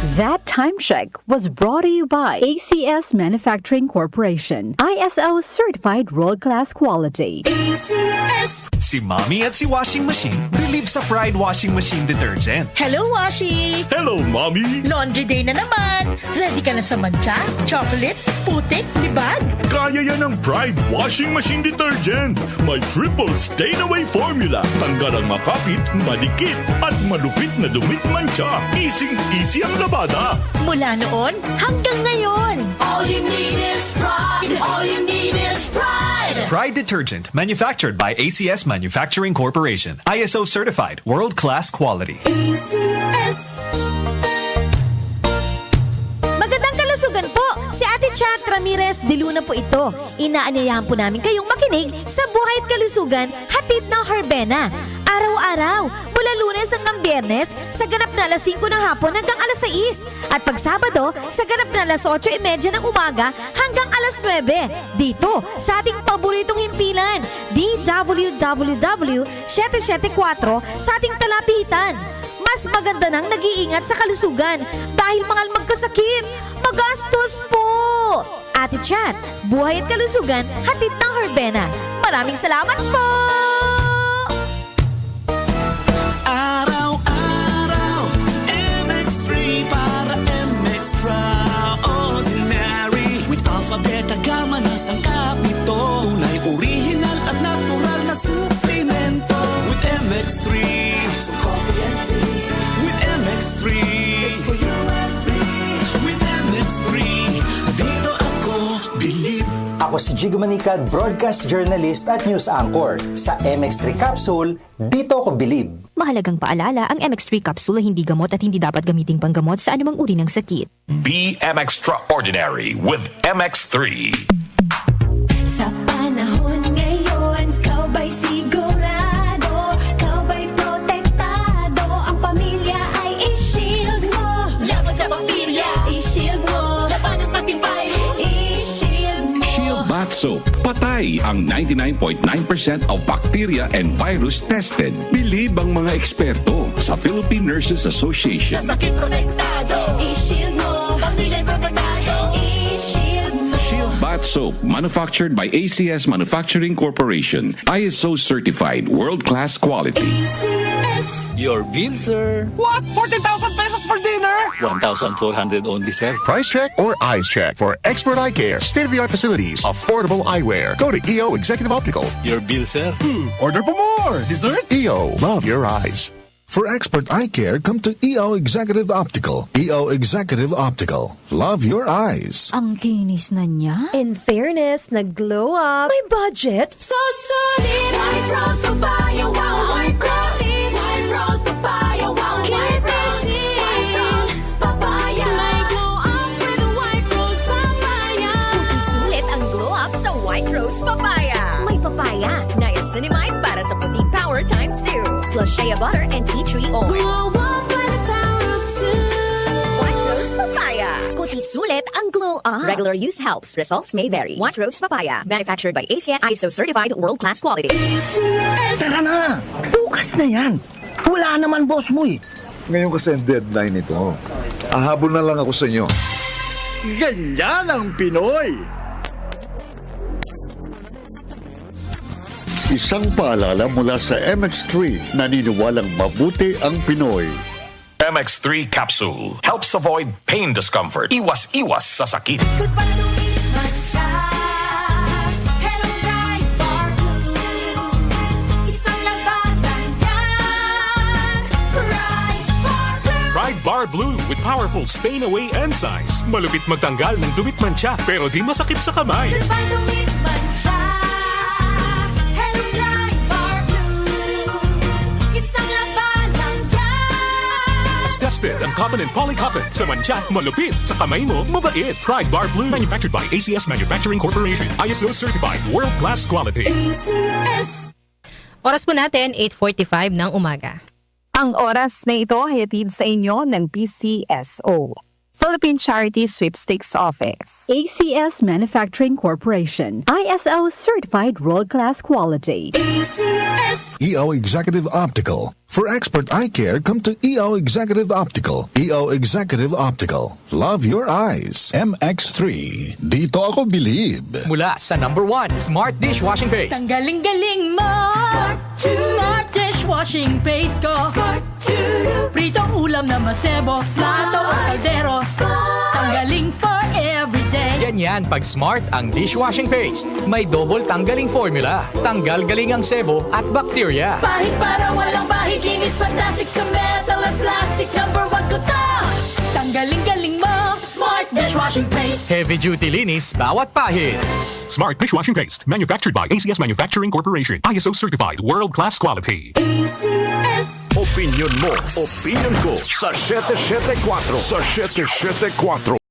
That time check was brought to you by ACS Manufacturing Corporation. ISO certified world-class quality. ACS. Si Mommy at si Washing Machine believe sa Pride Washing Machine Detergent. Hello, Washi! Hello, Mommy! Laundry day na naman! Ready ka na sa mancha, chocolate, putik, libag? Kaya yan ang Pride Washing Machine Detergent. May triple stain-away formula. Tanggal ang makapit, malikit, at malupit na dumit mancha. Easy ang labada. Mula noon hanggang ngayon. All you need is pride. All you need is pride. Pride Detergent, manufactured by ACS Manufacturing Corporation. ISO certified, world-class quality. ACS. Magandang kalusugan po! Si Ate Chat Ramirez de Luna po ito. Inaanyayahan po namin kayong makinig sa Buhay at Kalusugan, hatid ng Herbena. Araw-araw, mula Lunes hanggang Biyernes, sa ganap na alas 5 ng hapon hanggang alas 6. At pag Sabado, sa ganap na alas 8:30 ng umaga hanggang alas 9. Dito, sa ating paboritong himpilan, DWWW 774 sa ating talapitan. Mas maganda nang nag-iingat sa kalusugan dahil mahal magkasakit. Magastos po! Ate Chat, Buhay at Kalusugan, hatid ng Herbena. Maraming salamat po! Araw-araw, MX3 para MX-Traordinary. With alphabeta gamma na sangkap nito. Tunay, original at natural na suplemento. With MX3, so coffee and tea. With MX3, it's for you and me. With MX3, dito ako believe. Ako si Jigo Manicad, broadcast journalist at news anchor. Sa MX3 Capsule, dito ako believe. Mahalagang paalala, ang MX3 capsule ay hindi gamot at hindi dapat gamiting panggamot sa anumang uri ng sakit. Be MX-Traordinary with MX3. Sa panahon ngayon, kau ba'y sigurado? Kau ba'y protektado? Ang pamilya ay i-shield mo. Laban sa bakterya, I-shield mo. laban ng pati virus. I-shield mo. Shield Bath Soap. Patay ang 99.9% of bacteria and virus tested. Believe ang mga eksperto sa Philippine Nurses Association. Sa sakit protektado. I-shield mo. Pamilya'y protektado. I-shield mo. Shield Bath Soap, manufactured by ACS Manufacturing Corporation. ISO certified, world-class quality. ACS. Your bill, sir. What? 40,000 pesos for dinner? 1,400 only, sir. Price check or eyes check for expert eye care, state-of-the-art facilities, affordable eyewear. Go to EO Executive Optical. Your bill, sir. Order for more. Dessert? EO. Love your eyes. For expert eye care, come to EO Executive Optical. EO Executive Optical. Love your eyes. Ang kinis na niya. In fairness, nag-glow up. May budget. So solid. White Rose Papaya. Wow, White Rose. White Rose Papaya. Wow, White Rose. White Rose Papaya. May glow up with a White Rose Papaya. Sulit ang glow up sa White Rose Papaya. May papaya, niacinamide para sa puti power times 2. Plus shea butter and tea tree oil. Glow up by the power of 2. White Rose Papaya. Kuti sulit ang glow up. Regular use helps. Results may vary. White Rose Papaya. Manufactured by ACS ISO certified world-class quality. ACS. Tara na! Bukas na yan! Wala naman boss mo eh. Ngayon kasi ang deadline ito. Ahabol na lang ako sa inyo. Ganyan ang Pinoy! Isang paalala mula sa MX3, naniniwalang mabuti ang Pinoy. MX3 capsule helps avoid pain discomfort. Iwas-iwas sa sakit. Goodbye to me, mancha. Hello, bright bar blue. Isang labanan yan. Bright bar blue. Pride Bar Blue with powerful stain-away enzymes. Malupit magtanggal ng dumit mancha pero di masakit sa kamay. Goodbye to me, mancha. Hello, bright bar blue. Isang labanan yan. As tested ang cotton and polycotton. Sa mancha, malupit. Sa kamay mo, mabait. Pride Bar Blue. Manufactured by ACS Manufacturing Corporation. ISO certified. World-class quality. ACS. Oras po natin, 8:45 ng umaga. Ang oras na ito ay hatid sa inyo ng PCSO. Philippine Charity Sweepstakes Office. ACS Manufacturing Corporation. ISO certified world-class quality. ACS. EO Executive Optical. For expert eye care, come to EO Executive Optical. EO Executive Optical. Love your eyes. MX3. Dito ako believe. Mula sa #1 Smart Dishwashing Paste. Ang galing-galing mo. Smart dishwashing paste ko. Pritong ulam na masebo. Plato o kaldero. Tanggaling for everyday. Ganyan pag Smart ang dishwashing paste. May double tanggaling formula. Tanggal galing ang sebo at bakterya. Bahid para walang bahid. Linis fantastic sa metal at plastic. #1 ko to. Tanggaling-galing mo. Smart dishwashing paste. Heavy duty linis bawat pahid. Smart Dishwashing Paste, manufactured by ACS Manufacturing Corporation. ISO certified, world-class quality. ACS. Opinion mo, opinion ko sa 774. Sa 774.